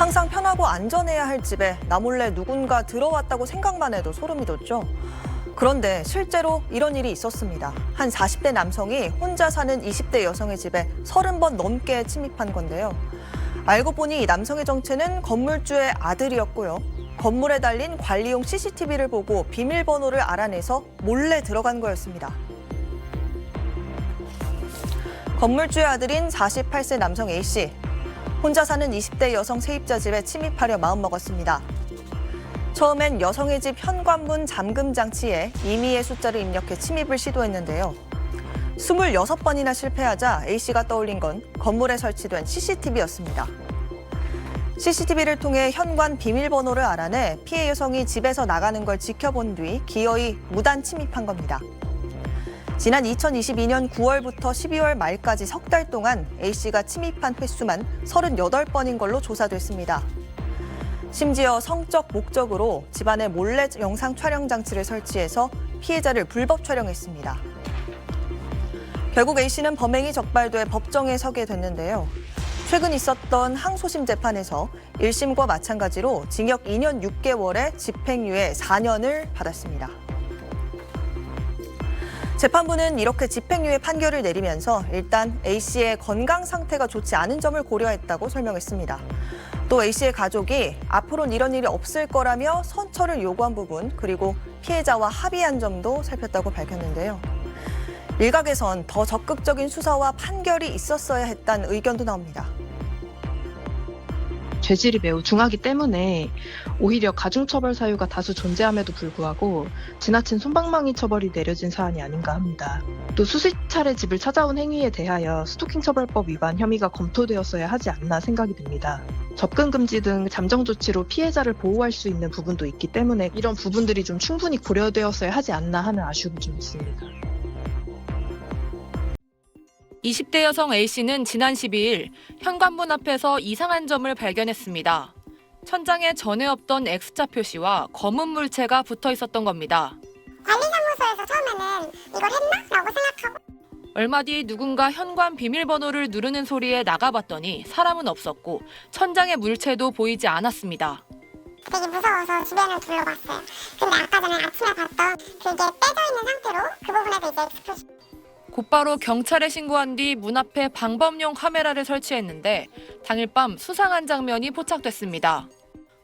항상 편하고 안전해야 할 집에 나 몰래 누군가 들어왔다고 생각만 해도 소름이 돋죠. 그런데 실제로 이런 일이 있었습니다. 한 40대 남성이 혼자 사는 20대 여성의 집에 30번 넘게 침입한 건데요. 알고 보니 이 남성의 정체는 건물주의 아들이었고요. 건물에 달린 관리용 CCTV를 보고 비밀번호를 알아내서 몰래 들어간 거였습니다. 건물주의 아들인 48세 남성 A씨. 혼자 사는 20대 여성 세입자 집에 침입하려 마음먹었습니다. 처음엔 여성의 집 현관문 잠금 장치에 임의의 숫자를 입력해 침입을 시도했는데요. 26번이나 실패하자 A씨가 떠올린 건 건물에 설치된 CCTV였습니다. CCTV를 통해 현관 비밀번호를 알아내 피해 여성이 집에서 나가는 걸 지켜본 뒤 기어이 무단 침입한 겁니다. 지난 2022년 9월부터 12월 말까지 석 달 동안 A씨가 침입한 횟수만 38번인 걸로 조사됐습니다. 심지어 성적 목적으로 집안에 몰래 영상 촬영 장치를 설치해서 피해자를 불법 촬영했습니다. 결국 A씨는 범행이 적발돼 법정에 서게 됐는데요. 최근 있었던 항소심 재판에서 1심과 마찬가지로 징역 2년 6개월에 집행유예 4년을 받았습니다. 재판부는 이렇게 집행유예 판결을 내리면서 일단 A씨의 건강 상태가 좋지 않은 점을 고려했다고 설명했습니다. 또 A씨의 가족이 앞으로는 이런 일이 없을 거라며 선처를 요구한 부분, 그리고 피해자와 합의한 점도 살폈다고 밝혔는데요. 일각에선 더 적극적인 수사와 판결이 있었어야 했다는 의견도 나옵니다. 죄질이 매우 중하기 때문에 오히려 가중처벌 사유가 다수 존재함에도 불구하고 지나친 솜방망이 처벌이 내려진 사안이 아닌가 합니다. 또 수십 차례 집을 찾아온 행위에 대하여 스토킹 처벌법 위반 혐의가 검토되었어야 하지 않나 생각이 듭니다. 접근 금지 등 잠정 조치로 피해자를 보호할 수 있는 부분도 있기 때문에 이런 부분들이 좀 충분히 고려되었어야 하지 않나 하는 아쉬움이 좀 있습니다. 20대 여성 A씨는 지난 12일 현관문 앞에서 이상한 점을 발견했습니다. 천장에 전에 없던 X자 표시와 검은 물체가 붙어 있었던 겁니다. 관리사무소에서 처음에는 이걸 했나? 라고 생각하고 얼마 뒤 누군가 현관 비밀번호를 누르는 소리에 나가봤더니 사람은 없었고 천장의 물체도 보이지 않았습니다. 되게 무서워서 주변을 둘러봤어요. 근데 아까 전에 아침에 봤던 그게 떼져 있는 상태로 그 부분에도 이제 X 표시. 곧바로 경찰에 신고한 뒤 문 앞에 방범용 카메라를 설치했는데 당일 밤 수상한 장면이 포착됐습니다.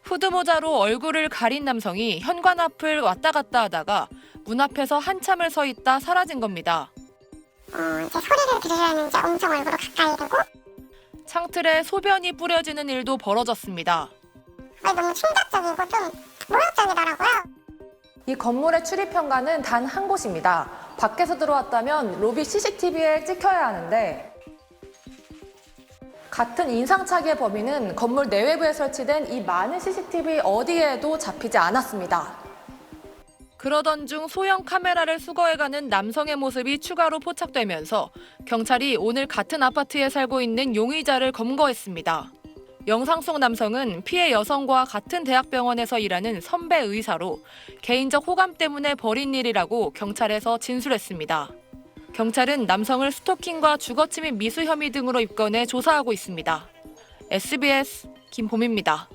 후드모자로 얼굴을 가린 남성이 현관 앞을 왔다 갔다 하다가 문 앞에서 한참을 서 있다 사라진 겁니다. 이제 소리를 들으려는 이제 엄청 얼굴을 가까이 대고 창틀에 소변이 뿌려지는 일도 벌어졌습니다. 너무 충격적이고 좀 모욕적이더라고요. 이 건물의 출입 현관은 단 한 곳입니다. 밖에서 들어왔다면 로비 CCTV에 찍혀야 하는데 같은 인상착의의 범인은 건물 내외부에 설치된 이 많은 CCTV 어디에도 잡히지 않았습니다. 그러던 중 소형 카메라를 수거해가는 남성의 모습이 추가로 포착되면서 경찰이 오늘 같은 아파트에 살고 있는 용의자를 검거했습니다. 영상 속 남성은 피해 여성과 같은 대학병원에서 일하는 선배 의사로 개인적 호감 때문에 벌인 일이라고 경찰에서 진술했습니다. 경찰은 남성을 스토킹과 주거침입 미수 혐의 등으로 입건해 조사하고 있습니다. SBS 김봄입니다.